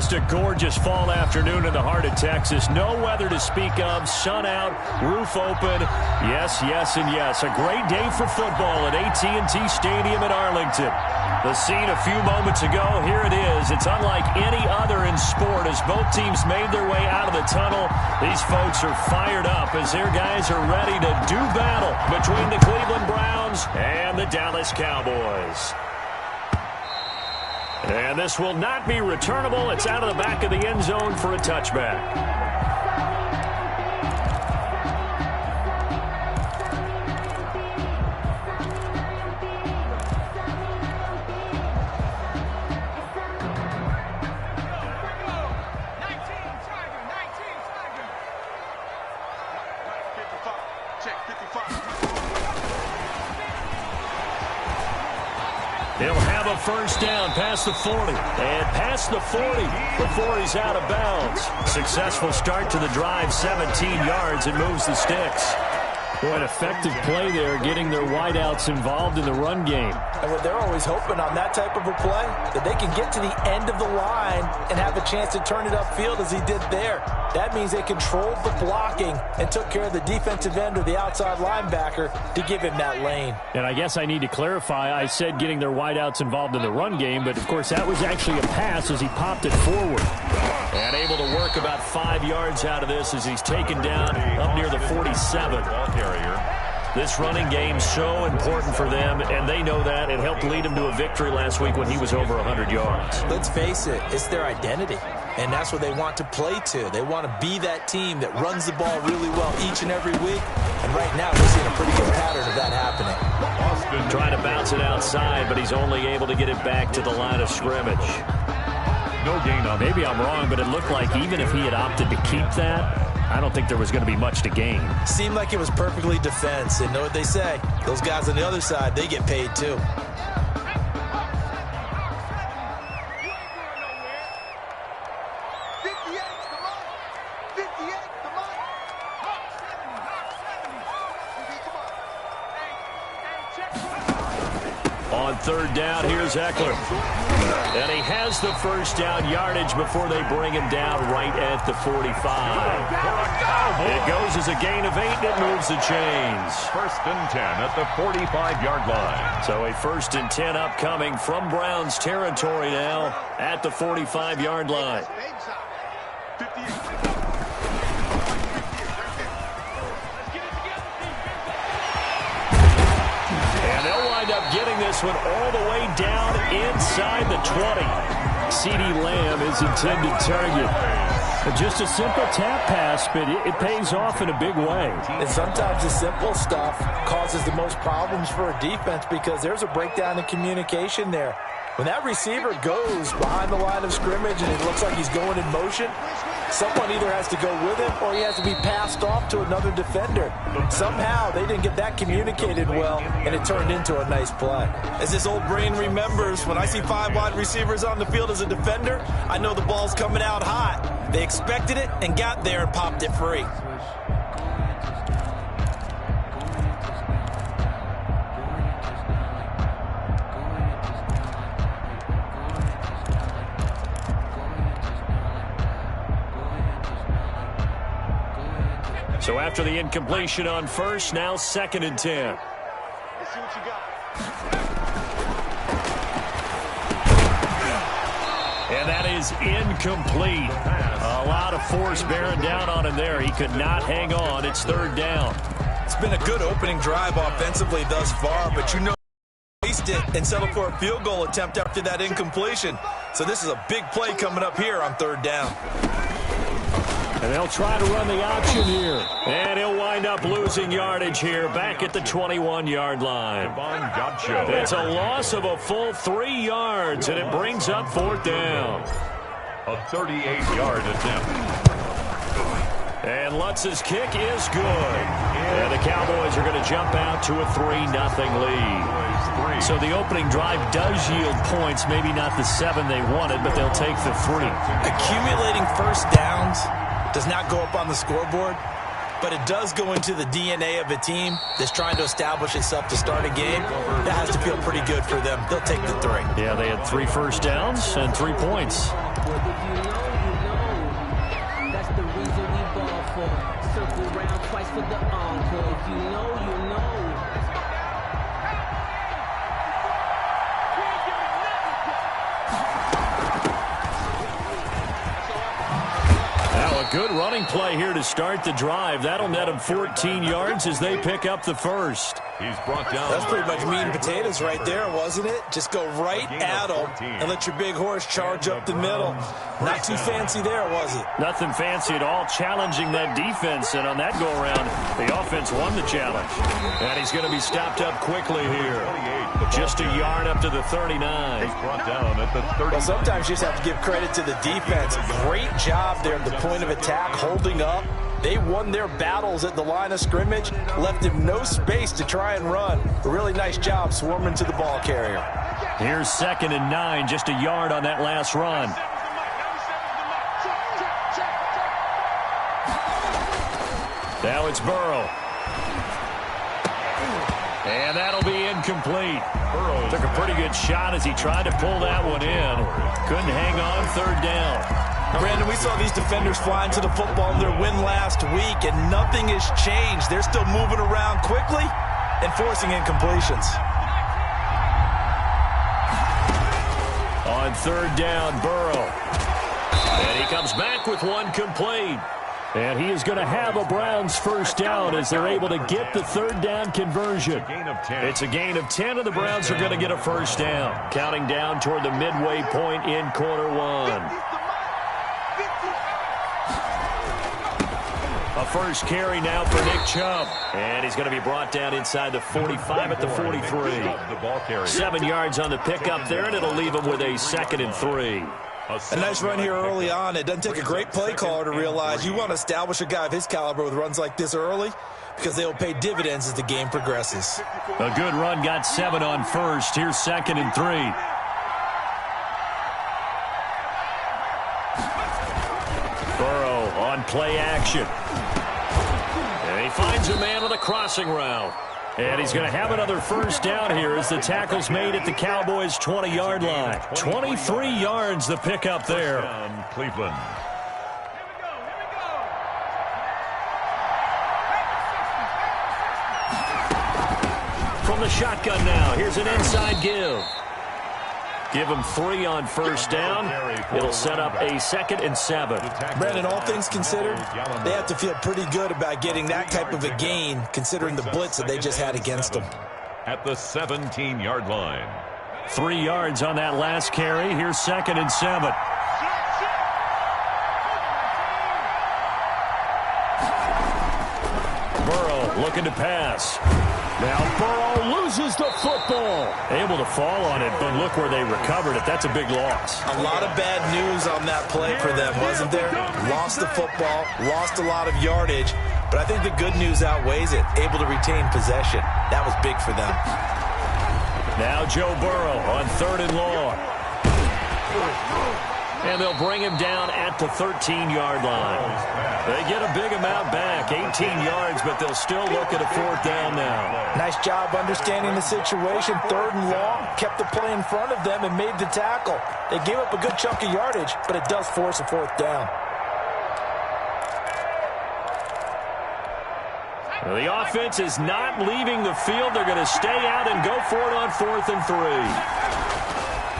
Just a gorgeous fall afternoon in the heart of Texas. No weather to speak of. Sun out, roof open. Yes, yes, and yes. A great day for football at AT&T Stadium in Arlington. The scene a few moments ago, here it is. It's unlike any other in sport as both teams made their way out of the tunnel. These folks are fired up as their guys are ready to do battle between the Cleveland Browns and the Dallas Cowboys. And this will not be returnable. It's out of the back of the end zone for a touchback. He'll have a first down past the 40. And past the 40 before he's out of bounds. Successful start to the drive, 17 yards, and moves the sticks. Boy, an effective play there, getting their wideouts involved in the run game. And what they're always hoping on that type of a play, that they can get to the end of the line and have a chance to turn it upfield as he did there. That means they controlled the blocking and took care of the defensive end or the outside linebacker to give him that lane. And I guess I need to clarify, I said getting their wideouts involved in the run game, but of course that was actually a pass as he popped it forward. And able to work about 5 yards out of this as he's taken down up near the 47. This running game so important for them, and they know that. It helped lead him to a victory last week when he was over 100 yards. Let's face it, it's their identity, and that's what they want to play to. They want to be that team that runs the ball really well each and every week, and right now we're seeing a pretty good pattern of that happening. Trying to bounce it outside, but he's only able to get it back to the line of scrimmage. No gain on. Maybe I'm wrong, but it looked like even if he had opted to keep that, I don't think there was going to be much to gain. Seemed like it was perfectly defense, and know what they say. Those guys on the other side, they get paid too. On third down, here's Eckler. And he has the first down yardage before they bring him down right at the 45. It goes as a gain of 8, and it moves the chains. First and 10 at the 45-yard line. So a first and 10 upcoming from Browns territory now at the 45-yard line. Getting this one all the way down inside the 20. CeeDee Lamb is intended target. Just a simple tap pass, but it pays off in a big way. And sometimes the simple stuff causes the most problems for a defense because there's a breakdown in communication there. When that receiver goes behind the line of scrimmage and it looks like he's going in motion, someone either has to go with him or he has to be passed off to another defender. Somehow they didn't get that communicated well, and it turned into a nice play. As this old brain remembers, when I see 5 wide receivers on the field as a defender, I know the ball's coming out hot. They expected it and got there and popped it free. So after the incompletion on first, now second and 10. Let's see what you got. And that is incomplete. A lot of force bearing down on him there. He could not hang on. It's third down. It's been a good opening drive offensively thus far, but you know wasted it and settled for a field goal attempt after that incompletion. So this is a big play coming up here on third down. And they'll try to run the option here. And he'll wind up losing yardage here back at the 21-yard line. It's a loss of a full 3 yards, and it brings up fourth down. A 38-yard attempt. And Lutz's kick is good. And the Cowboys are going to jump out to a 3-0 lead. So the opening drive does yield points, maybe not the 7 they wanted, but they'll take the 3. Accumulating first downs does not go up on the scoreboard, but it does go into the DNA of a team that's trying to establish itself to start a game. That has to feel pretty good for them. They'll take the 3. Yeah, they had 3 first downs and 3 points. Well, if you know, you know. That's the reason we ball for. Circle round twice for the encore. If you know, you know. Now a good running play here to start the drive. That'll net him 14 yards as they pick up the first. He's brought down. That's pretty much meat and potatoes right there, wasn't it? Just go right at them and let your big horse charge up the middle. Not too fancy there, was it? Nothing fancy at all, challenging that defense. And on that go-around, the offense won the challenge. And he's going to be stopped up quickly here. Just a yard up to the 39. He's brought down at the 30. Well, sometimes you just have to give credit to the defense. Great job there at the point of attack, holding up. They won their battles at the line of scrimmage, left him no space to try and run. A really nice job swarming to the ball carrier. Here's 2nd and 9, just a yard on that last run. Now it's Burrow. And that'll be incomplete. Burrow took a pretty good shot as he tried to pull that one in. Couldn't hang on, 3rd down. Brandon, we saw these defenders flying to the football in their win last week, and nothing has changed. They're still moving around quickly and forcing incompletions. On 3rd down, Burrow. And he comes back with one complete. And he is going to have a Browns first down as they're able to get the 3rd down conversion. It's a gain of 10, and the Browns are going to get a first down. Counting down toward the midway point in quarter 1. A first carry now for Nick Chubb. And he's going to be brought down inside the 45 at the 43. 7 yards on the pickup there, and it'll leave him with a 2nd and 3. A nice run here early on. It doesn't take a great play caller to realize you want to establish a guy of his caliber with runs like this early because they will pay dividends as the game progresses. A good run, got 7 on first. Here's 2nd and 3. Burrow on play action. And he finds a man with a crossing route. And he's going to have another first down here as the tackle's made at the Cowboys' 20-yard line. 23 yards the pickup there. Cleveland. From the shotgun now, here's an inside give. Give him 3 on first down. It'll set up a 2nd and 7. Brandon, all things considered, they have to feel pretty good about getting that type of a gain considering the blitz that they just had against them. At the 17-yard line. 3 yards on that last carry. Here's 2nd and 7. Burrow looking to pass. Now Burrow loses the football. Able to fall on it, but look where they recovered it. That's a big loss. A lot of bad news on that play for them, wasn't there? Lost the football, lost a lot of yardage, but I think the good news outweighs it. Able to retain possession. That was big for them. Now Joe Burrow on 3rd and long. And they'll bring him down at the 13-yard line. They get a big amount back, 18 yards, but they'll still look at a 4th down now. Nice job understanding the situation. 3rd and long, kept the play in front of them and made the tackle. They gave up a good chunk of yardage, but it does force a 4th down. Well, the offense is not leaving the field. They're going to stay out and go for it on 4th and 3.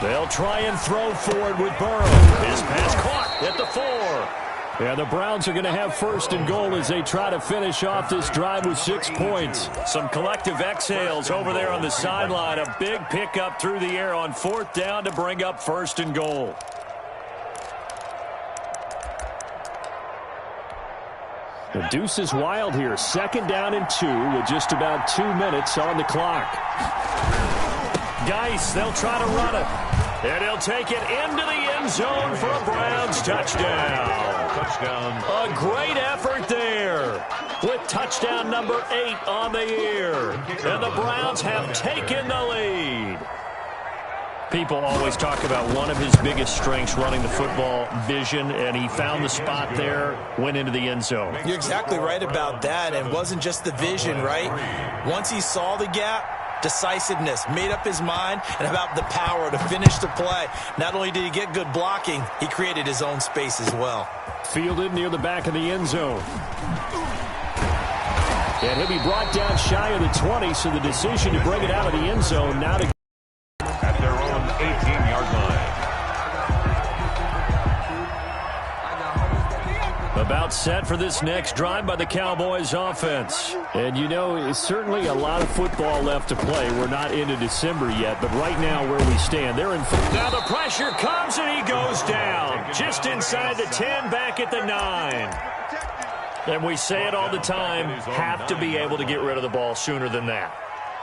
They'll try and throw forward with Burrow. His pass caught at the 4. Yeah, the Browns are going to have 1st and goal as they try to finish off this drive with 6 points. Some collective exhales over there on the sideline. A big pickup through the air on 4th down to bring up 1st and goal. The deuce is wild here. 2nd down and 2 with just about 2 minutes on the clock. Geis, they'll try to run it. And he'll take it into the end zone for a Browns touchdown. Touchdown. A great effort there with touchdown number 8 on the year. And the Browns have taken the lead. People always talk about one of his biggest strengths running the football, vision, and he found the spot there, went into the end zone. You're exactly right about that, and it wasn't just the vision, right? Once he saw the gap, decisiveness, made up his mind, and about the power to finish the play. Not only did he get good blocking, he created his own space as well. Fielded near the back of the end zone. And he'll be brought down shy of the 20, so the decision to bring it out of the end zone now to at their own 18-yard line. About set for this next drive by the Cowboys offense. And you know, it's certainly a lot of football left to play. We're not into December yet, but right now where we stand, they're in. Now the pressure comes and he goes down. Just inside the 10, back at the 9. And we say it all the time, have to be able to get rid of the ball sooner than that.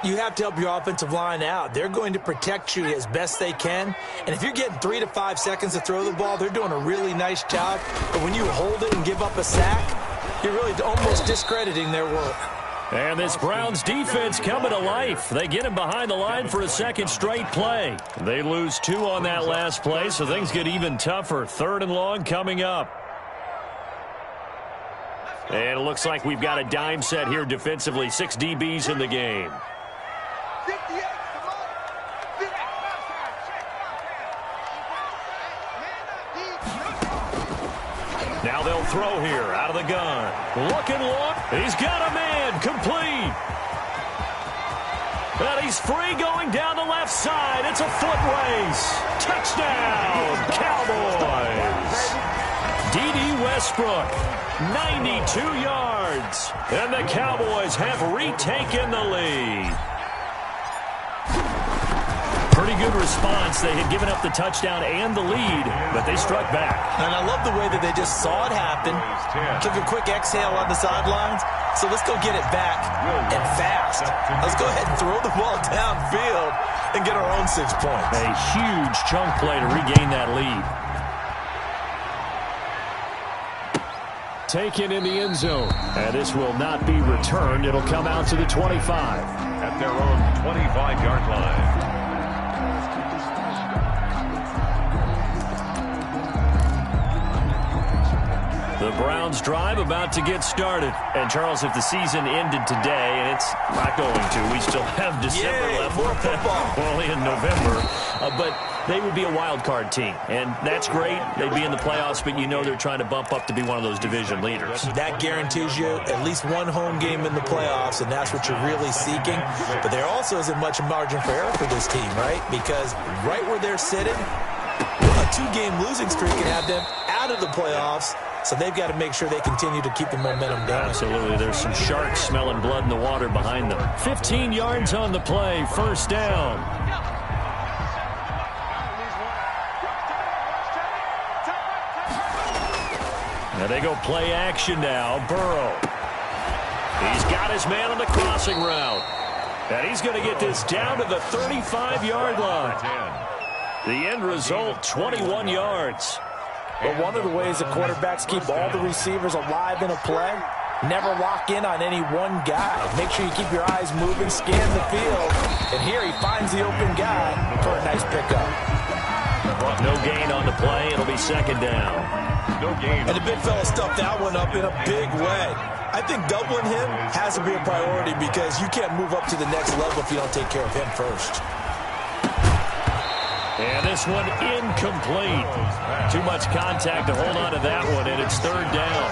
You have to help your offensive line out. They're going to protect you as best they can. And if you're getting 3 to 5 seconds to throw the ball, they're doing a really nice job. But when you hold it and give up a sack, you're really almost discrediting their work. And this Browns defense coming to life. They get him behind the line for a second straight play. They lose 2 on that last play, so things get even tougher. 3rd and long coming up. And it looks like we've got a dime set here defensively. 6 DBs in the game. Now they'll throw here out of the gun. Looking long. He's got a man. Complete. And he's free going down the left side. It's a foot race. Touchdown, Cowboys. D.D. Westbrook, 92 yards. And the Cowboys have retaken the lead. Pretty good response. They had given up the touchdown and the lead, but they struck back. And I love the way that they just saw it happen, took a quick exhale on the sidelines. So let's go get it back and fast. Let's go ahead and throw the ball downfield and get our own 6 points. A huge chunk play to regain that lead. Taken in the end zone. And this will not be returned. It'll come out to the 25. At their own 25-yard line. The Browns drive about to get started. And, Charles, if the season ended today, and it's not going to, we still have December left. More football. Only in November. But they would be a wild card team. And that's great. They'd be in the playoffs, but you know they're trying to bump up to be one of those division leaders. That guarantees you at least one home game in the playoffs, and that's what you're really seeking. But there also isn't much margin for error for this team, right? Because right where they're sitting, a 2-game losing streak can have them out of the playoffs. So they've got to make sure they continue to keep the momentum going. Absolutely. There's some sharks smelling blood in the water behind them. 15 yards on the play. First down. Now they go play action now. Burrow. He's got his man on the crossing route. And he's going to get this down to the 35-yard line. The end result, 21 yards. But one of the ways that quarterbacks keep all the receivers alive in a play, never lock in on any one guy. Make sure you keep your eyes moving, scan the field. And here he finds the open guy for a nice pickup. No gain on the play. It'll be second down. No gain. And the big fella stuffed that one up in a big way. I think doubling him has to be a priority because you can't move up to the next level if you don't take care of him first. And this one incomplete. Too much contact to hold on to that one, and it's third down.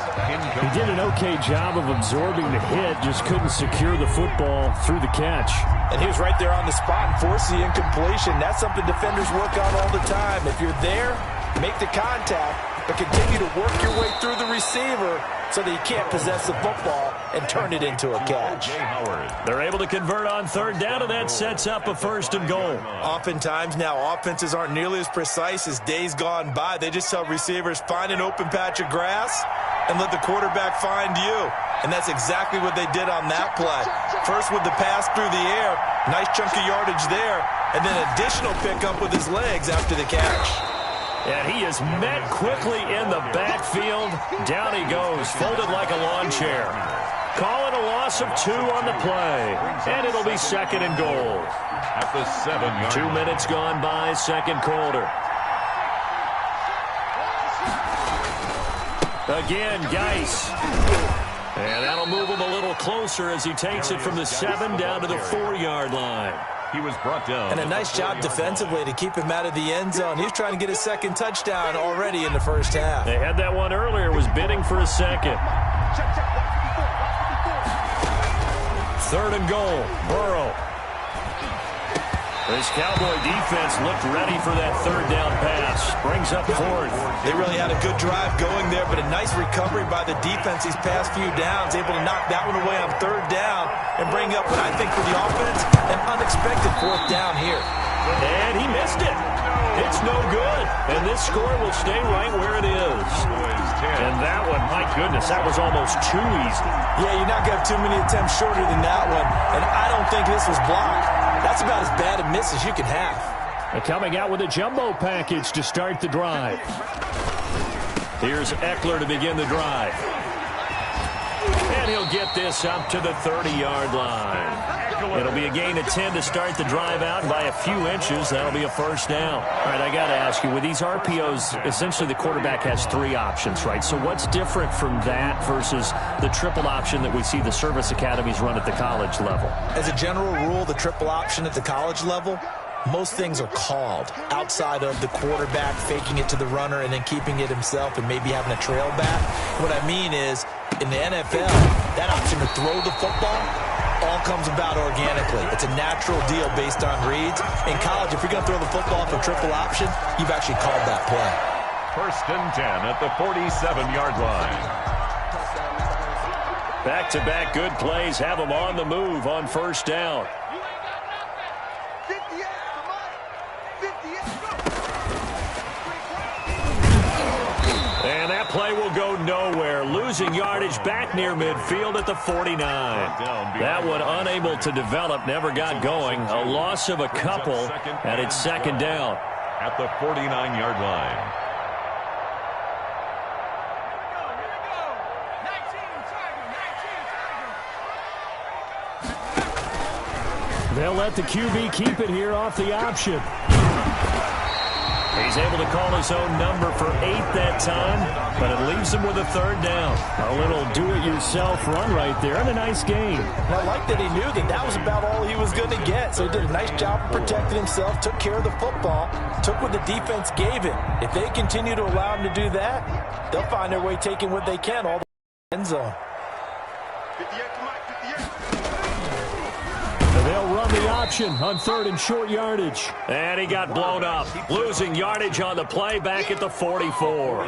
He did an okay job of absorbing the hit, just couldn't secure the football through the catch. And he was right there on the spot and forced the incompletion. That's something defenders work on all the time. If you're there, make the contact, but continue to work your way through the receiver so that you can't possess the football and turn it into a catch. They're able to convert on third down, and that sets up a first and goal. Oftentimes now, offenses aren't nearly as precise as days gone by. They just tell receivers, find an open patch of grass and let the quarterback find you. And that's exactly what they did on that play. First with the pass through the air, nice chunk of yardage there, and then additional pickup with his legs after the catch. And he is met quickly in the backfield. Down he goes, folded like a lawn chair. Call it a loss of 2 on the play. And it'll be second and goal. At the 7-yard 2 minutes gone by, second quarter. Again, Geis. And that'll move him a little closer as he takes it from the 7 down to the 4-yard line. He was brought down. And a nice job defensively to keep him out of the end zone. He's trying to get his second touchdown already in the first half. They had that one earlier, was bidding for a second. 3rd and goal, Burrow. This Cowboy defense looked ready for that 3rd down pass. Brings up 4th. They really had a good drive going there, but a nice recovery by the defense these past few downs. Able to knock that one away on 3rd down and bring up what I think for the offense, an unexpected 4th down here. And he missed it. It's no good. And this score will stay right where it is. And that one, my goodness, that was almost too easy. Yeah, you're not going to have too many attempts shorter than that one. And I don't think this was blocked. That's about as bad a miss as you can have. And coming out with a jumbo package to start the drive. Here's Eckler to begin the drive. And he'll get this up to the 30-yard line. It'll be a gain of 10 to start the drive out. By a few inches, that'll be a 1st down. All right, I got to ask you, with these RPOs, essentially the quarterback has 3 options, right? So what's different from that versus the triple option that we see the service academies run at the college level? As a general rule, the triple option at the college level, most things are called outside of the quarterback faking it to the runner and then keeping it himself and maybe having a trail back. What I mean is, in the NFL, that option to throw the football all comes about organically. It's a natural deal based on reads. In college, if you're going to throw the football for triple option, you've actually called that play. 1st and 10 at the 47-yard line. Back-to-back good plays have them on the move on 1st down. And that play will go nowhere. Losing yardage back near midfield at the 49. That one unable to develop, never got going. A loss of a couple, and it's 2nd down. At the 49-yard line. They'll let the QB keep it here off the option. He's able to call his own number for 8 that time, but it leaves him with a 3rd down. A little do-it-yourself run right there, and a nice gain. And I like that he knew that that was about all he was going to get, so he did a nice job of protecting himself, took care of the football, took what the defense gave him. If they continue to allow him to do that, they'll find their way taking what they can all the end zone. They'll run the option on 3rd and short yardage. And he got blown up. Losing yardage on the play back at the 44.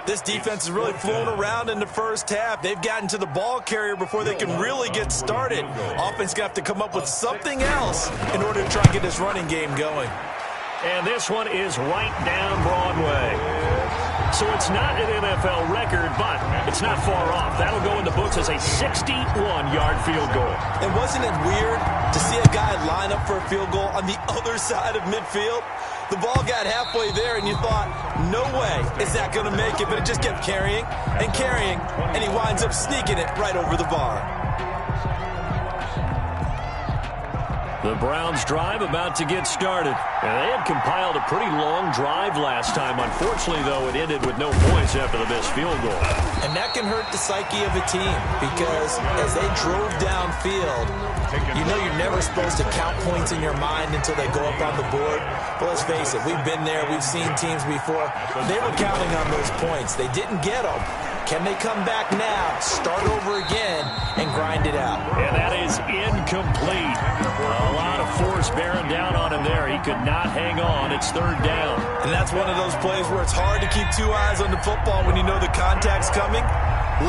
This defense is really flown around in the first half. They've gotten to the ball carrier before they can really get started. Offense going to have to come up with something else in order to try and get this running game going. And this one is right down Broadway. So it's not an NFL record, but it's not far off. That'll go in the books as a 61-yard field goal. And wasn't it weird to see a guy line up for a field goal on the other side of midfield? The ball got halfway there, and you thought, no way is that going to make it. But it just kept carrying and carrying, and he winds up sneaking it right over the bar. The Browns drive about to get started. And they had compiled a pretty long drive last time. Unfortunately, though, it ended with no points after the missed field goal. And that can hurt the psyche of a team because as they drove downfield, you know you're never supposed to count points in your mind until they go up on the board. But let's face it, we've been there. We've seen teams before. They were counting on those points. They didn't get them. Can they come back now, start over again, and grind it out? And that is incomplete. A lot of force bearing down on him there. He could not hang on. It's 3rd down. And that's one of those plays where it's hard to keep 2 eyes on the football when you know the contact's coming,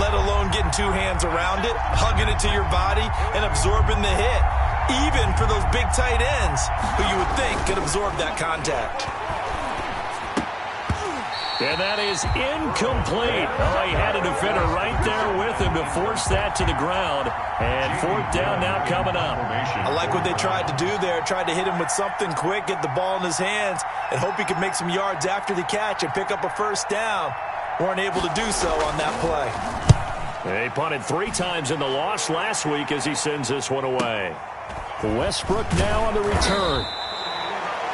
let alone getting 2 hands around it, hugging it to your body, and absorbing the hit, even for those big tight ends who you would think could absorb that contact. And that is incomplete. Oh, he had a defender right there with him to force that to the ground. And 4th down now coming up. I like what they tried to do there. Tried to hit him with something quick, get the ball in his hands, and hope he could make some yards after the catch and pick up a 1st down. Weren't able to do so on that play. They punted 3 times in the loss last week as he sends this one away. Westbrook now on the return.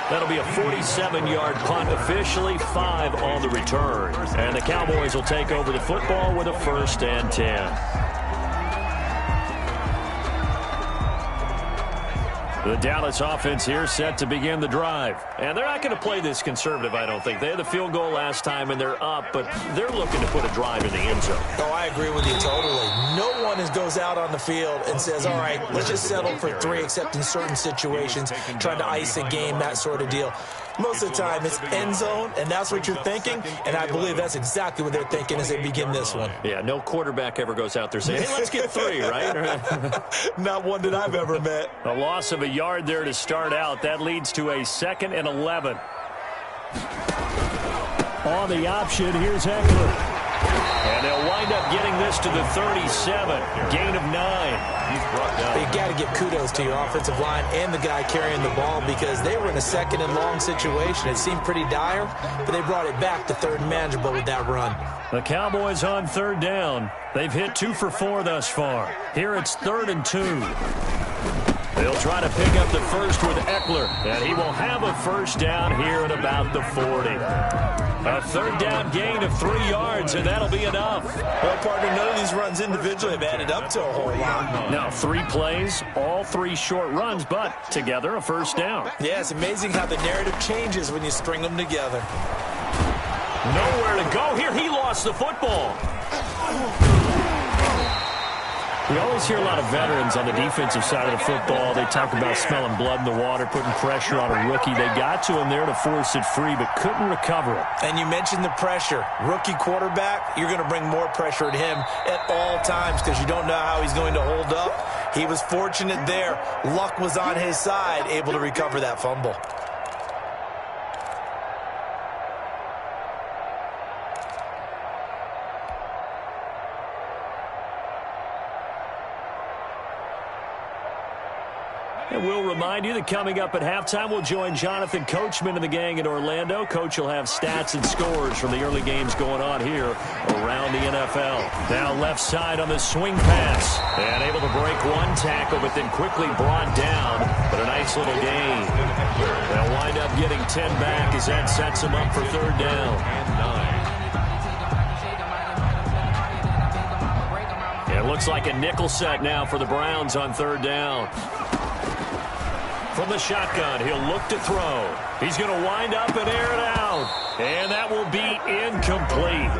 That'll be a 47-yard punt, officially 5 on the return. And the Cowboys will take over the football with a 1st and 10. The Dallas offense here set to begin the drive. And they're not going to play this conservative, I don't think. They had the field goal last time, and they're up, but they're looking to put a drive in the end zone. Oh, I agree with you totally. No one goes out on the field and says, all right, let's just settle for 3, except in certain situations, trying to ice a game, that sort of deal. Most of the time, it's end zone, and that's what you're thinking, and I believe that's exactly what they're thinking as they begin this one. Yeah, no quarterback ever goes out there saying, hey, let's get 3, right? Not one that I've ever met. A loss of a yard there to start out. That leads to a 2nd and 11. On the option, here's Eckler. And they'll wind up getting this to the 37. Gain of 9. He's brought down. You got to give kudos to your offensive line and the guy carrying the ball because they were in a 2nd and long situation. It seemed pretty dire, but they brought it back to 3rd and manageable with that run. The Cowboys on 3rd down. They've hit 2 for 4 thus far. Here it's 3rd and 2. They'll try to pick up the first with Eckler, and he will have a 1st down here at about the 40. A 3rd down gain of 3 yards, and that'll be enough. Well, partner, none of these runs individually have added up to a whole lot. Now, 3 plays, all 3 short runs, but together a 1st down. Yeah, it's amazing how the narrative changes when you string them together. Nowhere to go here. He lost the football. We always hear a lot of veterans on the defensive side of the football. They talk about smelling blood in the water, putting pressure on a rookie. They got to him there to force it free, but couldn't recover it. And you mentioned the pressure. Rookie quarterback, you're going to bring more pressure at him at all times because you don't know how he's going to hold up. He was fortunate there. Luck was on his side, able to recover that fumble. And we'll remind you that coming up at halftime, we'll join Jonathan Coachman and the gang in Orlando. Coach will have stats and scores from the early games going on here around the NFL. Now left side on the swing pass. And able to break 1 tackle, but then quickly brought down. But a nice little gain. They'll wind up getting 10 back as that sets them up for 3rd down. It looks like a nickel set now for the Browns on 3rd down. From the shotgun, he'll look to throw. He's going to wind up and air it out. And that will be incomplete.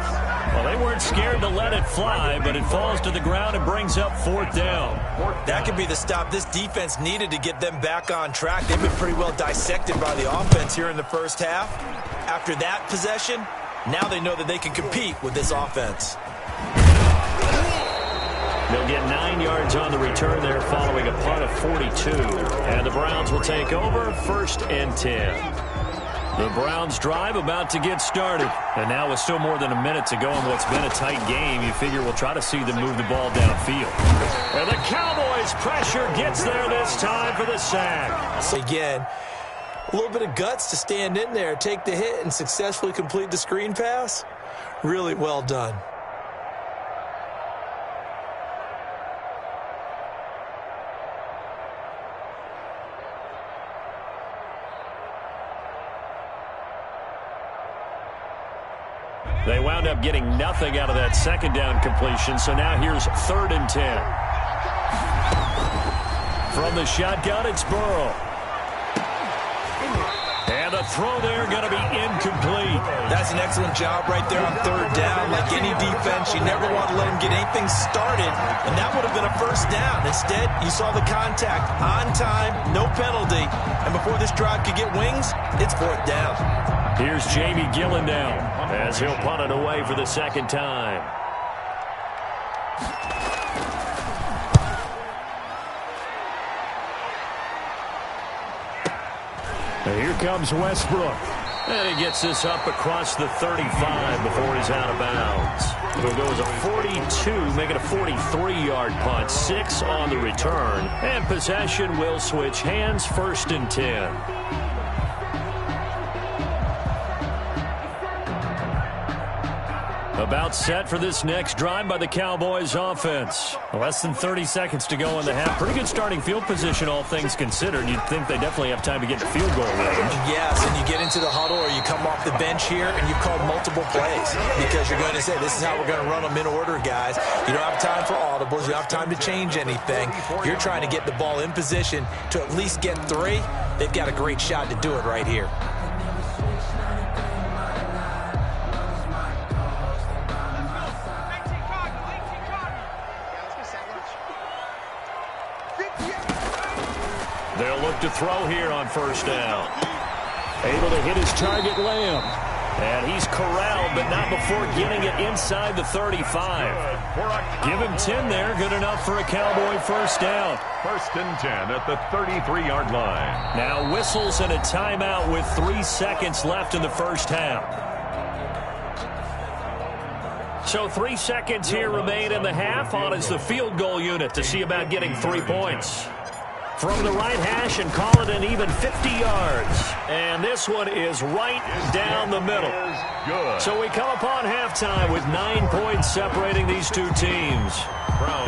Well, they weren't scared to let it fly, but it falls to the ground and brings up 4th down. That could be the stop this defense needed to get them back on track. They've been pretty well dissected by the offense here in the first half. After that possession, now they know that they can compete with this offense. They'll get 9 yards on the return there following a punt of 42. And the Browns will take over 1st and 10. The Browns drive about to get started. And now with still more than a minute to go in what's been a tight game, you figure we'll try to see them move the ball downfield. And the Cowboys pressure gets there this time for the sack. So again, a little bit of guts to stand in there, take the hit, and successfully complete the screen pass. Really well done. They wound up getting nothing out of that 2nd down completion, so now here's 3rd and 10. From the shotgun, it's Burrow. And the throw there going to be incomplete. That's an excellent job right there on 3rd down. Like any defense, you never want to let them get anything started, and that would have been a 1st down. Instead, you saw the contact on time, no penalty, and before this drive could get wings, it's 4th down. Here's Jamie Gillen down as he'll punt it away for the 2nd time. And here comes Westbrook. And he gets this up across the 35 before he's out of bounds. It'll go as a 42, make it a 43-yard punt. 6 on the return. And possession will switch hands, 1st and 10. About set for this next drive by the Cowboys offense. Less than 30 seconds to go in the half. Pretty good starting field position, all things considered. You'd think they definitely have time to get to field goal range. Yes, and you get into the huddle or you come off the bench here and you've called multiple plays because you're going to say, this is how we're going to run them in order, guys. You don't have time for audibles. You don't have time to change anything. You're trying to get the ball in position to at least get 3. They've got a great shot to do it right here. They'll look to throw here on first down. Able to hit his target, Lamb. And he's corralled, but not before getting it inside the 35. Give him 10 there. Good enough for a Cowboy first down. First and 10 at the 33-yard line. Now whistles and a timeout with 3 seconds left in the first half. So 3 seconds here remain in the half. On is the field goal unit to see about getting 3 points. From the right hash and call it an even 50 yards. And this one is right down the middle. So we come upon halftime with 9 points separating these two teams.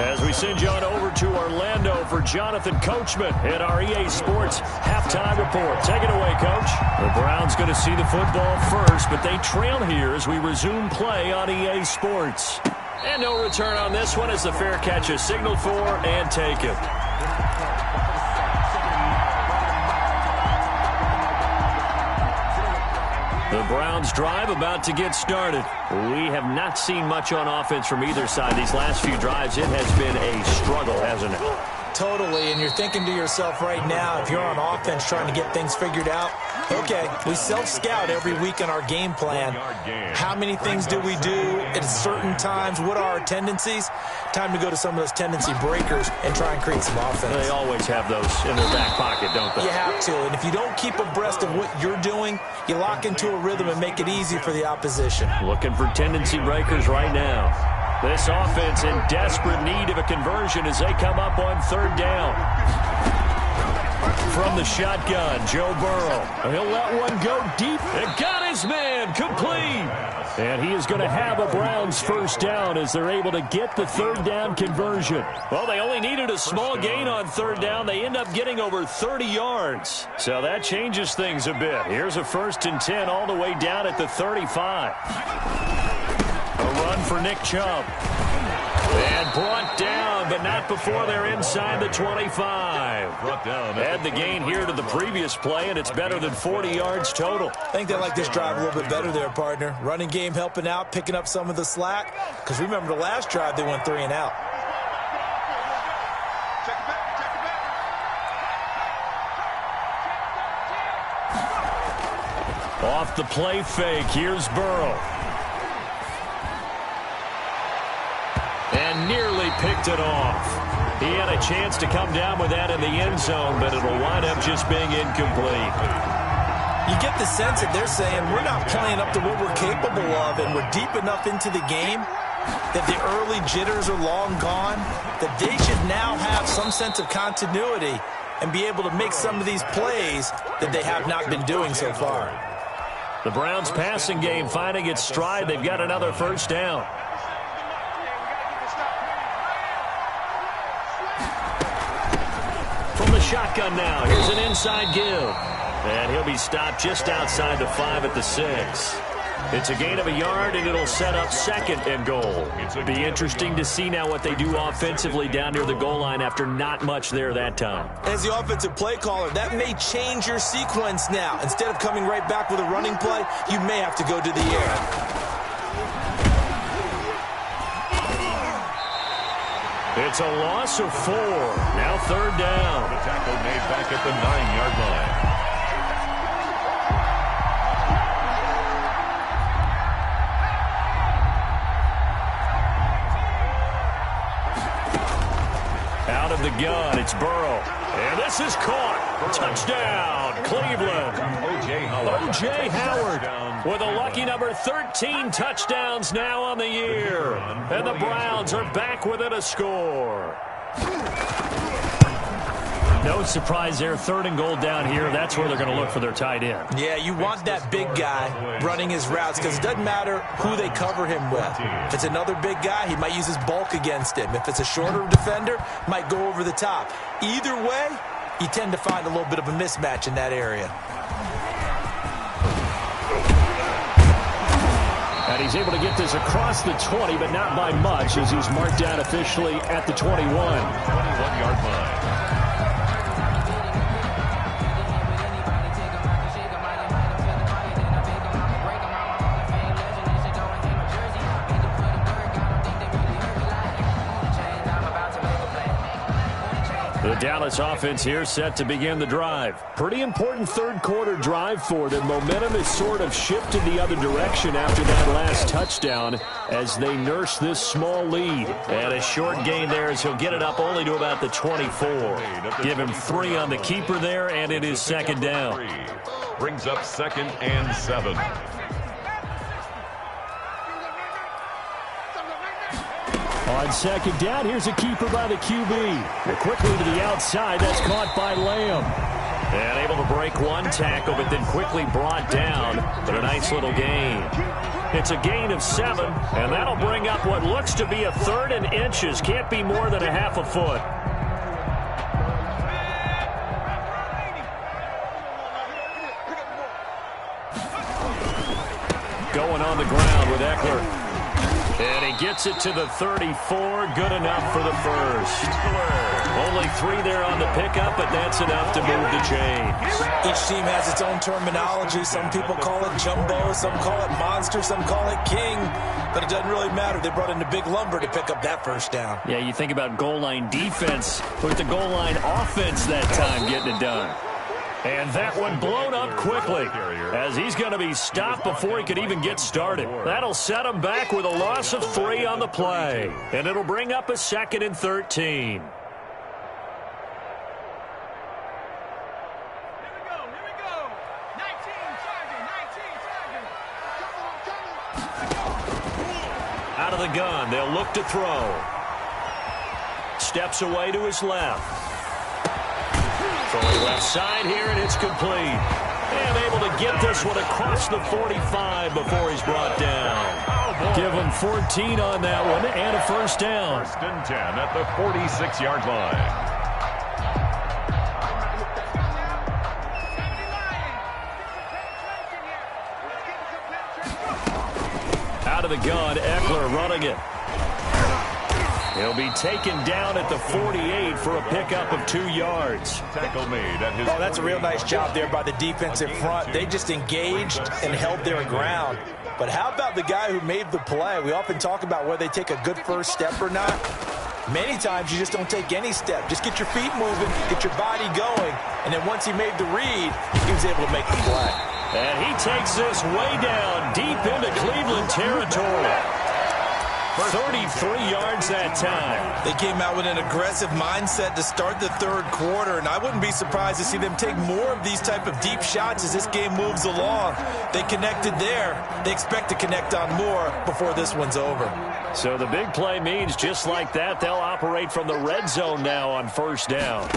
As we send you on over to Orlando for Jonathan Coachman at our EA Sports Halftime Report. Take it away, Coach. The Browns going to see the football first, but they trail here as we resume play on EA Sports. And no return on this one as the fair catch is signaled for and taken. The Browns drive about to get started. We have not seen much on offense from either side. These last few drives, it has been a struggle, hasn't it? Totally, and you're thinking to yourself right now, if you're on offense trying to get things figured out, okay, we self-scout every week in our game plan. How many things do we do at certain times? What are our tendencies? Time to go to some of those tendency breakers and try and create some offense. They always have those in their back pocket, don't they? You have to, and if you don't keep abreast of what you're doing, you lock into a rhythm and make it easy for the opposition. Looking for tendency breakers right now. This offense in desperate need of a conversion as they come up on third down. From the shotgun, Joe Burrow. He'll let one go deep. And got his man complete. And he is going to have a Browns first down as they're able to get the third down conversion. Well, they only needed a small gain on third down. They end up getting over 30 yards. So that changes things a bit. Here's a 1st and 10 all the way down at the 35. A run for Nick Chubb. And brought down, but not before they're inside the 25. Brought down. Add the gain here to the previous play, and it's better than 40 yards total. I think they like this drive a little bit better there, partner. Running game helping out, picking up some of the slack. Because remember the last drive, they went 3 and out. Off the play fake, here's Burrow. And nearly picked it off. He had a chance to come down with that in the end zone, but it'll wind up just being incomplete. You get the sense that they're saying we're not playing up to what we're capable of, and we're deep enough into the game that the early jitters are long gone, that they should now have some sense of continuity and be able to make some of these plays that they have not been doing so far. The Browns passing game finding its stride. They've got another first down. From the shotgun now, here's an inside give. And he'll be stopped just outside the 5 at the 6. It's a gain of a yard, and it'll set up 2nd and goal. It'll be interesting to see now what they do offensively down near the goal line after not much there that time. As the offensive play caller, that may change your sequence now. Instead of coming right back with a running play, you may have to go to the air. It's a loss of 4. Now 3rd down. The tackle made back at the 9-yard line. Out of the gun, it's Burrow. And this is caught. Touchdown, Cleveland. O.J. Howard with a lucky number 13 touchdowns now on the year. And the Browns are back within a score. No surprise there. 3rd and goal down here. That's where they're going to look for their tight end. Yeah, you want that big guy running his routes because it doesn't matter who they cover him with. If it's another big guy, he might use his bulk against him. If it's a shorter defender, might go over the top. Either way, you tend to find a little bit of a mismatch in that area. And he's able to get this across the 20, but not by much, as he's marked down officially at the 21. 21-yard line. The Dallas offense here set to begin the drive. Pretty important 3rd quarter drive for them. Momentum has sort of shifted the other direction after that last touchdown as they nurse this small lead. And a short gain there as he'll get it up only to about the 24. Give him 3 on the keeper there, and it is 2nd down. Brings up 2nd and 7. On 2nd down, here's a keeper by the QB. Quickly to the outside, that's caught by Lamb. And able to break one tackle, but then quickly brought down. But a nice little gain. It's a gain of 7, and that'll bring up what looks to be a 3rd and inches. Can't be more than a half a foot. Going on the ground with Eckler. And he gets it to the 34. Good enough for the first. Only 3 there on the pickup, but that's enough to move the chains. Each team has its own terminology. Some people call it jumbo, some call it monster, some call it king. But it doesn't really matter. They brought in the big lumber to pick up that first down. Yeah, you think about goal line defense with the goal line offense that time getting it done. And that one blown up quickly as he's going to be stopped before he could even get started. That'll set him back with a loss of 3 on the play. And it'll bring up a 2nd and 13. Out of the gun, they'll look to throw. Steps away to his left. Throwing left side here, and it's complete. And able to get this one across the 45 before he's brought down. Give him 14 on that one, and a first down. 1st and 10 at the 46-yard line. Out of the gun, Eckler running it. He'll be taken down at the 48 for a pickup of 2 yards. Tackle made at his. Oh, that's a real nice job there by the defensive front. They just engaged and held their ground. But how about the guy who made the play? We often talk about whether they take a good first step or not. Many times you just don't take any step. Just get your feet moving, get your body going, and then once he made the read, he was able to make the play. And he takes this way down deep into Cleveland territory. 33 yards that time. They came out with an aggressive mindset to start the 3rd quarter, and I wouldn't be surprised to see them take more of these type of deep shots as this game moves along. They connected there. They expect to connect on more before this one's over. So the big play means just like that, they'll operate from the red zone now on 1st down.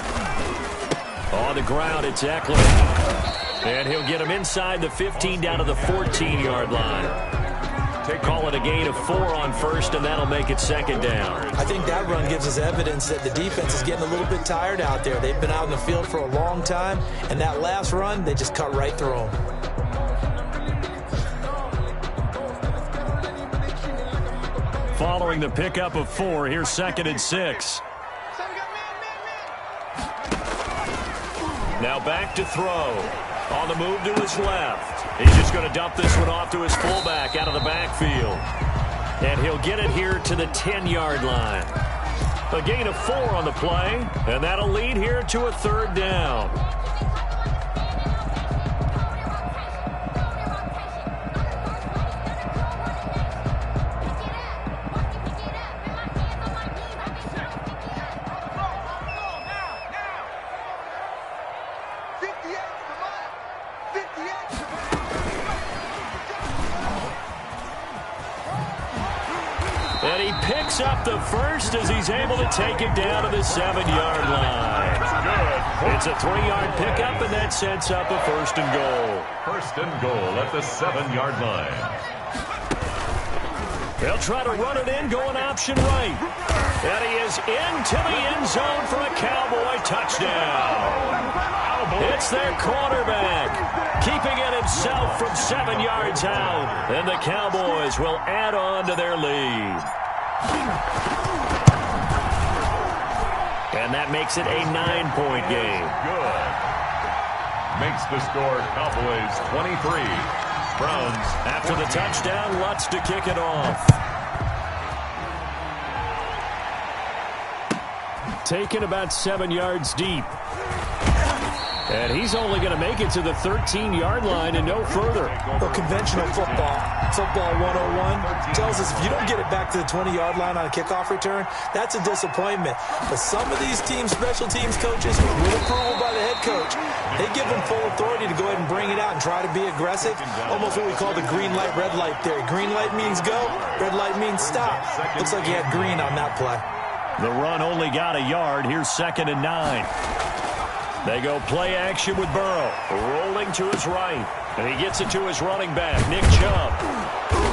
On the ground, it's Eckler. And he'll get him inside the 15 down to the 14-yard line. Call it a gain of 4 on 1st, and that'll make it 2nd down. I think that run gives us evidence that the defense is getting a little bit tired out there. They've been out in the field for a long time, and that last run, they just cut right through them. Following the pickup of 4, here's 2nd and 6. Now back to throw. On the move to his left. He's just going to dump this one off to his fullback out of the backfield. And he'll get it here to the 10-yard line. A gain of 4 on the play, and that'll lead here to a 3rd down. And he picks up the first as he's able to take it down to the 7-yard line. It's a 3-yard pickup, and that sets up a 1st and goal. 1st and goal at the 7-yard line. They'll try to run it in, going option right. And he is into the end zone for a Cowboy touchdown. It's their quarterback, keeping it himself from 7 yards out. And the Cowboys will add on to their lead. And that makes it a 9-point game. Good. Makes the score Cowboys 23. Browns After the touchdown, Lutz to kick it off. Taken about 7 yards deep. And he's only going to make it to the 13-yard line and no further. Well, conventional football 101, tells us if you don't get it back to the 20-yard line on a kickoff return, that's a disappointment. But some of these teams, special teams coaches, with approval by the head coach, they give them full authority to go ahead and bring it out and try to be aggressive. Almost what we call the green light, red light theory. Green light means go, red light means stop. Looks like he had green on that play. The run only got a yard. Here's 2nd and 9. They go play action with Burrow, rolling to his right. And he gets it to his running back, Nick Chubb.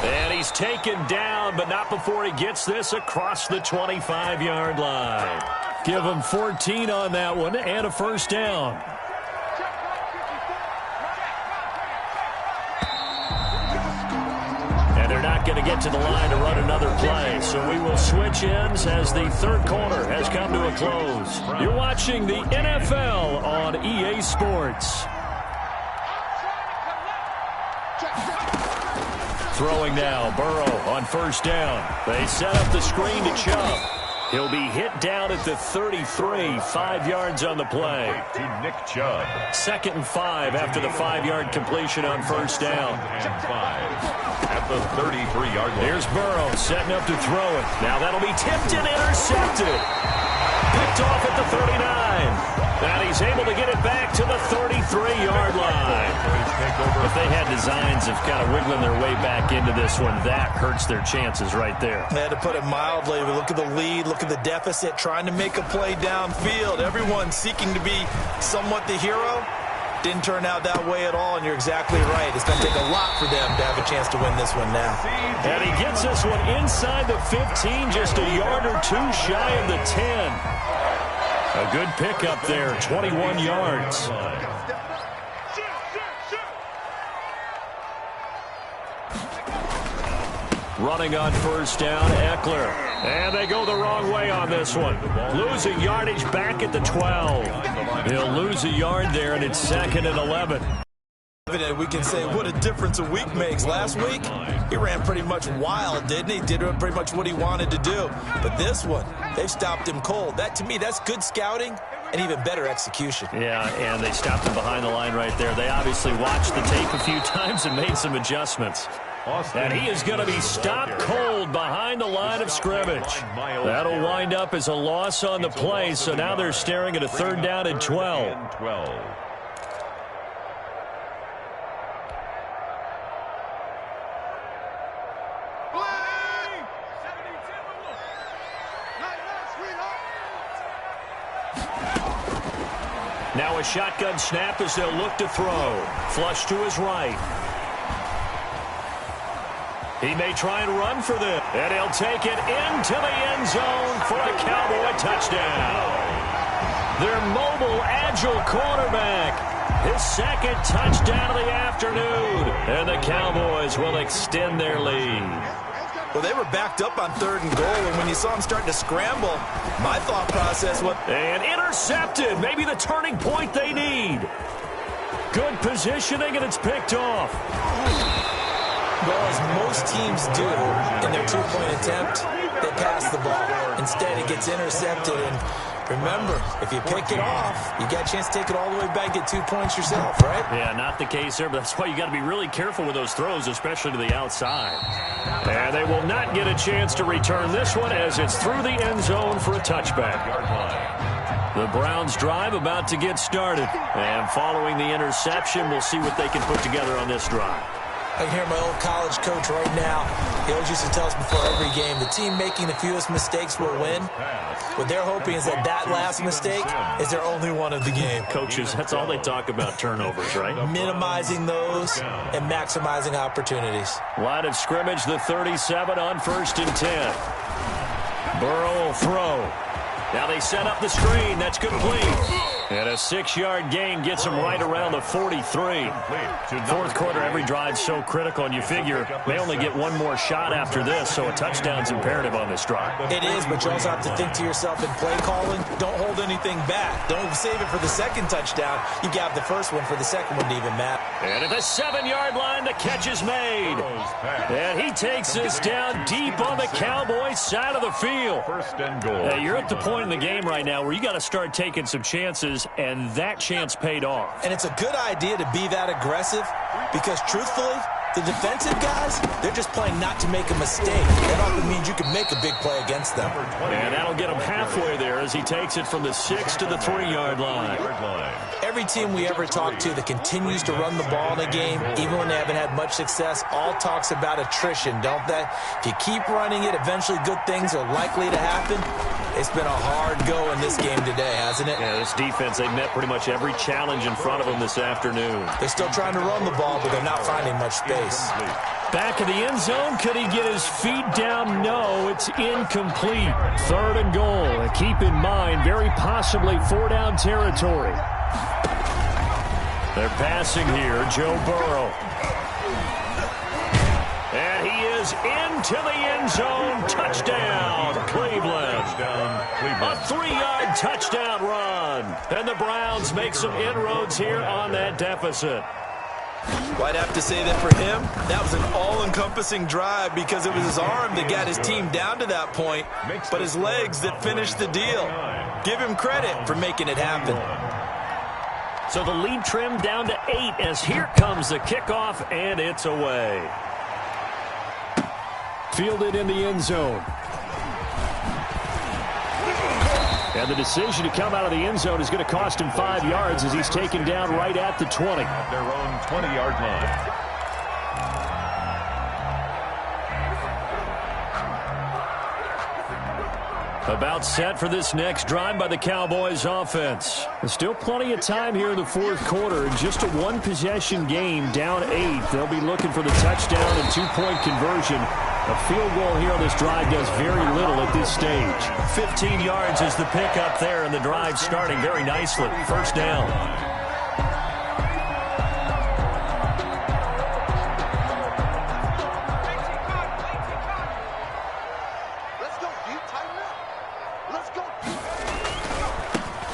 And he's taken down, but not before he gets this across the 25-yard line. Give him 14 on that one and a 1st down. And they're not going to get to the line to run another play. So we will switch ends as the 3rd quarter has come to a close. You're watching the NFL on EA Sports. Throwing now, Burrow on 1st down. They set up the screen to Chubb. He'll be hit down at the 33, 5 yards on the play. to Nick Chubb. 2nd and 5 after the 5-yard completion on 1st down. 2nd and 5 at the 33-yard line. Here's Burrow setting up to throw it. Now that'll be tipped and intercepted. Picked off at the 39. And he's able to get it back to the 33-yard line. If they had designs of kind of wiggling their way back into this one, that hurts their chances right there. They had to put it mildly. We look at the lead, look at the deficit, trying to make a play downfield. Everyone seeking to be somewhat the hero. Didn't turn out that way at all, and you're exactly right. It's going to take a lot for them to have a chance to win this one now. And he gets this one inside the 15, just a yard or two shy of the 10. A good pickup there, 21 yards. Running on 1st down, Eckler. And they go the wrong way on this one. Losing yardage back at the 12. He'll lose a yard there, and it's 2nd and 11. We can say what a difference a week makes. Last week, he ran pretty much wild, didn't he? Did pretty much what he wanted to do. But this one, they've stopped him cold. That, to me, that's good scouting and even better execution. Yeah, and they stopped him behind the line right there. They obviously watched the tape a few times and made some adjustments. And he is going to be stopped cold behind the line of scrimmage. That'll wind up as a loss on the play, so now they're staring at a 3rd down and 12. Now a shotgun snap as they'll look to throw. Flush to his right. He may try and run for this. And he'll take it into the end zone for a Cowboy touchdown. Their mobile, agile quarterback. His 2nd touchdown of the afternoon. And the Cowboys will extend their lead. Well, they were backed up on 3rd and goal, and when you saw them starting to scramble, my thought process was... And intercepted. Maybe the turning point they need. Good positioning, and it's picked off. Well, as most teams do in their 2-point attempt, they pass the ball. Instead, it gets intercepted. And remember, if you pick it off, you got a chance to take it all the way back, get 2 points yourself, right? Yeah, not the case there, but that's why you got to be really careful with those throws, especially to the outside. And they will not get a chance to return this one as it's through the end zone for a touchback. The Browns drive about to get started. And following the interception, we'll see what they can put together on this drive. I can hear my old college coach right now. He always used to tell us before every game, the team making the fewest mistakes will win. What they're hoping is that last mistake is their only one of the game. Coaches, that's all they talk about, turnovers, right? Minimizing those and maximizing opportunities. Line of scrimmage, the 37 on 1st and 10. Burrow will throw. Now they set up the screen. That's complete. And a 6-yard gain gets them right around the 43. Fourth quarter, every drive so critical, and you figure they only get one more shot after this, so a touchdown's imperative on this drive. It is, but you also have to think to yourself in play calling, don't hold anything back. Don't save it for the second touchdown. You got the first one for the second one to even matter. And at the 7-yard line, the catch is made. And he takes this down deep on the Cowboys side of the field. First and goal. You're at the point in the game right now where you got to start taking some chances, and that chance paid off. And it's a good idea to be that aggressive because, truthfully, the defensive guys, they're just playing not to make a mistake. That often means you can make a big play against them. And that'll get him halfway there as he takes it from the 6 to the 3-yard line. Every team we ever talk to that continues to run the ball in a game, even when they haven't had much success, all talks about attrition, don't they? If you keep running it, eventually good things are likely to happen. It's been a hard go in this game today, hasn't it? Yeah, this defense, they met pretty much every challenge in front of them this afternoon. They're still trying to run the ball, but they're not finding much space. Back of the end zone, could he get his feet down? No, it's incomplete. 3rd and goal. And keep in mind, very possibly 4-down territory. They're passing here, Joe Burrow. And he is into the end zone. Touchdown, Cleveland. A 3-yard touchdown run. And the Browns make some inroads here on that deficit. Well, I'd have to say that for him, that was an all-encompassing drive because it was his arm that got his team down to that point, but his legs that finished the deal. Give him credit for making it happen. So the lead trimmed down to 8 as here comes the kickoff, and it's away. Fielded in the end zone. And the decision to come out of the end zone is going to cost him 5 yards as he's taken down right at the 20. At their own 20-yard line. About set for this next drive by the Cowboys offense. There's still plenty of time here in the fourth quarter. Just a one-possession game, down 8. They'll be looking for the touchdown and 2-point conversion. A field goal here on this drive does very little at this stage. 15 yards is the pickup there, and the drive starting very nicely. First down.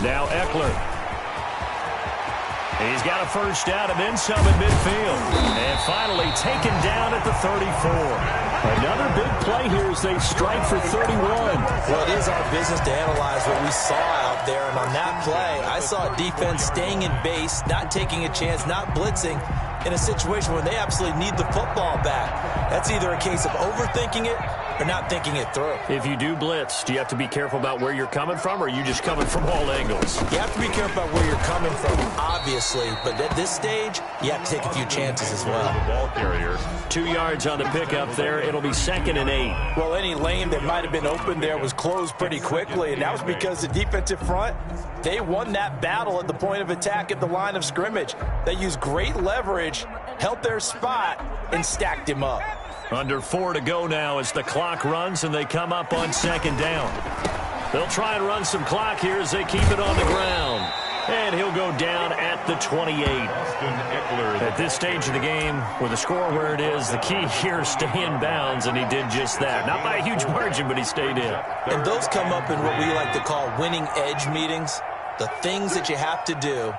Now Eckler. He's got a first down and then some in midfield. And finally taken down at the 34. Another big play here as they strike for 31. Well, it is our business to analyze what we saw out there. And on that play, I saw a defense staying in base, not taking a chance, not blitzing in a situation where they absolutely need the football back. That's either a case of overthinking it or not thinking it through. If you do blitz, do you have to be careful about where you're coming from, or are you just coming from all angles? You have to be careful about where you're coming from, obviously, but at this stage, you have to take a few chances as well. Ball carriers. 2 yards on the pickup there. It'll be 2nd and 8. Well, any lane that might have been open there was closed pretty quickly, and that was because the defensive front, they won that battle at the point of attack at the line of scrimmage. They used great leverage, held their spot, and stacked him up. Under 4 to go now as the clock runs and they come up on 2nd down. They'll try and run some clock here as they keep it on the ground. And he'll go down at the 28. At this stage of the game, with the score where it is, the key here is stay in bounds, and he did just that. Not by a huge margin, but he stayed in. And those come up in what we like to call winning edge meetings. The things that you have to do.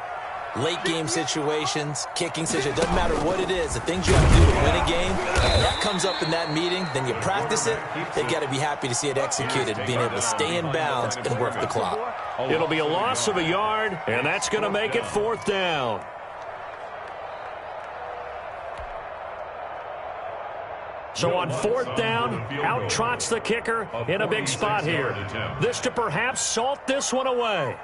Late game situations, kicking situations, doesn't matter what it is. The things you have to do to win a game, and that comes up in that meeting, then you practice it, they've got to be happy to see it executed, being able to stay in bounds and work the clock. It'll be a loss of a yard, and that's going to make it 4th down. So on 4th down, out trots the kicker in a big spot here. This to perhaps salt this one away.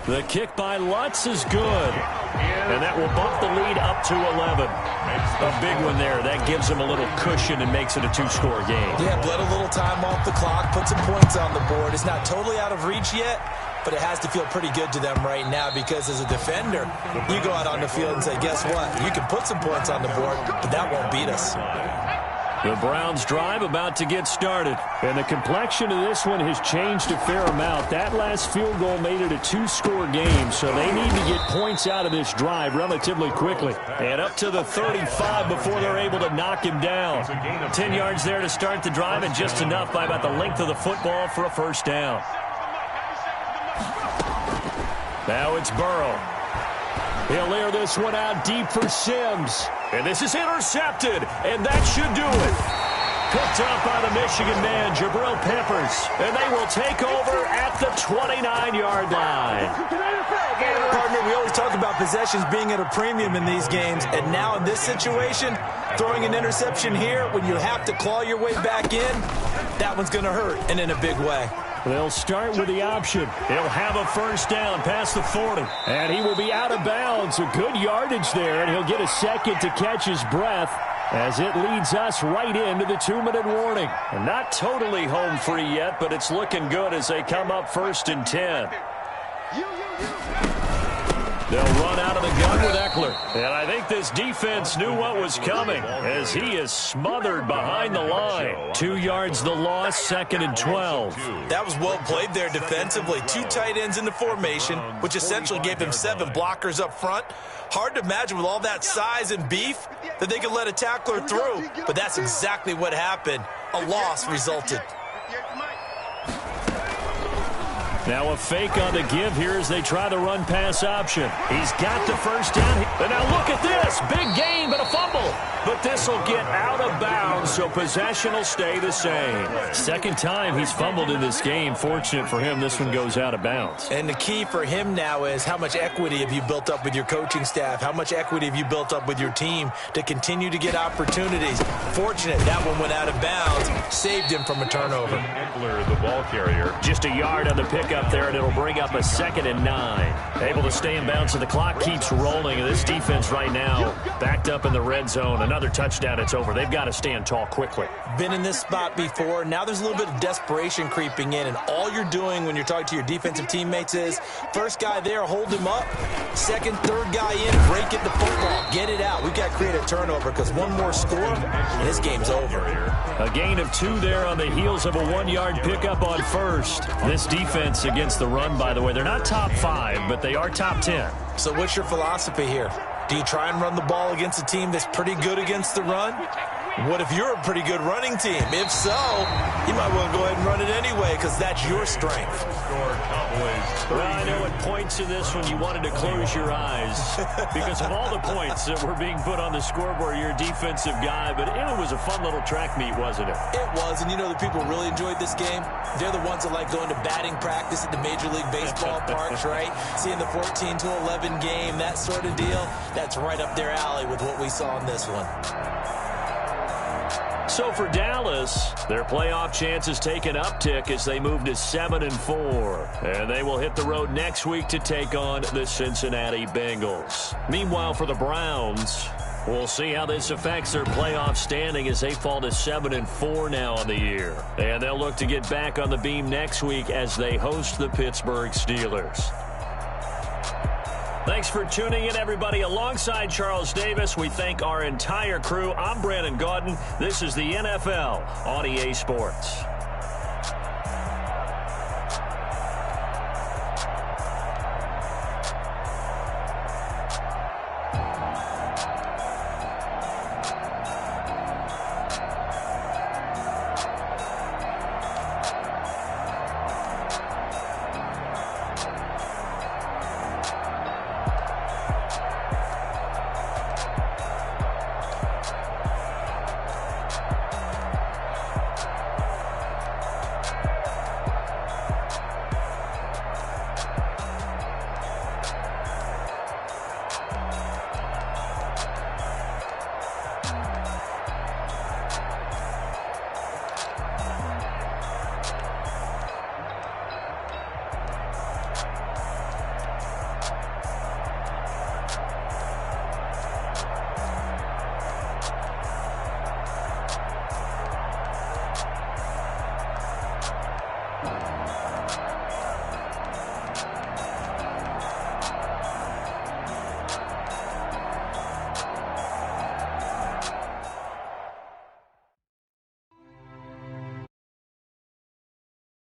The kick by Lutz is good. And that will bump the lead up to 11. A big one there. That gives them a little cushion and makes it a 2-score game. Yeah, bled a little time off the clock, put some points on the board. It's not totally out of reach yet, but it has to feel pretty good to them right now because as a defender, you go out on the field and say, guess what? You can put some points on the board, but that won't beat us. The Browns' drive about to get started. And the complexion of this one has changed a fair amount. That last field goal made it a 2-score game, so they need to get points out of this drive relatively quickly. And up to the 35 before they're able to knock him down. 10 yards there to start the drive and just enough by about the length of the football for a first down. Now it's Burrow. He'll air this one out deep for Sims. And this is intercepted, and that should do it. Picked up by the Michigan man, Jabril Peppers. And they will take over at the 29-yard line. Partner, we always talk about possessions being at a premium in these games, and now in this situation, throwing an interception here when you have to claw your way back in, that one's going to hurt, and in a big way. They'll start with the option. He'll have a first down past the 40. And he will be out of bounds. A good yardage there, and he'll get a second to catch his breath as it leads us right into the 2-minute warning. And not totally home free yet, but it's looking good as they come up 1st and 10. They'll run out of the gun with Eckler. And I think this defense knew what was coming as he is smothered behind the line. 2 yards the loss, 2nd and 12. That was well played there defensively. 2 tight ends in the formation, which essentially gave him 7 blockers up front. Hard to imagine with all that size and beef that they could let a tackler through. But that's exactly what happened. A loss resulted. Now a fake on the give here as they try the run-pass option. He's got the first down. And now look at this. Big gain, but a fumble. But this will get out of bounds, so possession will stay the same. Second time he's fumbled in this game. Fortunate for him, this one goes out of bounds. And the key for him now is how much equity have you built up with your coaching staff? How much equity have you built up with your team to continue to get opportunities? Fortunate that one went out of bounds. Saved him from a turnover. Eckler, the ball carrier. Just a yard on the pickup there, and it'll bring up a 2nd and 9. Able to stay in bounds, so the clock keeps rolling. And this defense right now backed up in the red zone. Another touchdown, it's over. They've got to stand tall quickly. Been in this spot before. Now there's a little bit of desperation creeping in, and all you're doing when you're talking to your defensive teammates is first guy there, hold him up. Second, third guy in, break it the football. Get it out. We've got to create a turnover because one more score, and this game's over. A gain of 2 there on the heels of a 1-yard pickup on first. This defense against the run, by the way, they're not top 5, but they are top 10. So what's your philosophy here? Do you try and run the ball against a team that's pretty good against the run? What if you're a pretty good running team? If so, you might want to go ahead and run it anyway because that's your strength. Well, I know at points in this one you wanted to close your eyes because of all the points that were being put on the scoreboard. You're a defensive guy, but it was a fun little track meet, wasn't it? It was, and you know the people really enjoyed this game? They're the ones that like going to batting practice at the Major League Baseball parks, right? Seeing the 14-11 game, that sort of deal, that's right up their alley with what we saw in this one. So for Dallas, their playoff chances take an uptick as they move to 7-4. And they will hit the road next week to take on the Cincinnati Bengals. Meanwhile, for the Browns, we'll see how this affects their playoff standing as they fall to 7-4 now on the year. And they'll look to get back on the beam next week as they host the Pittsburgh Steelers. Thanks for tuning in, everybody. Alongside Charles Davis, we thank our entire crew. I'm Brandon Gaudin. This is the NFL on EA Sports.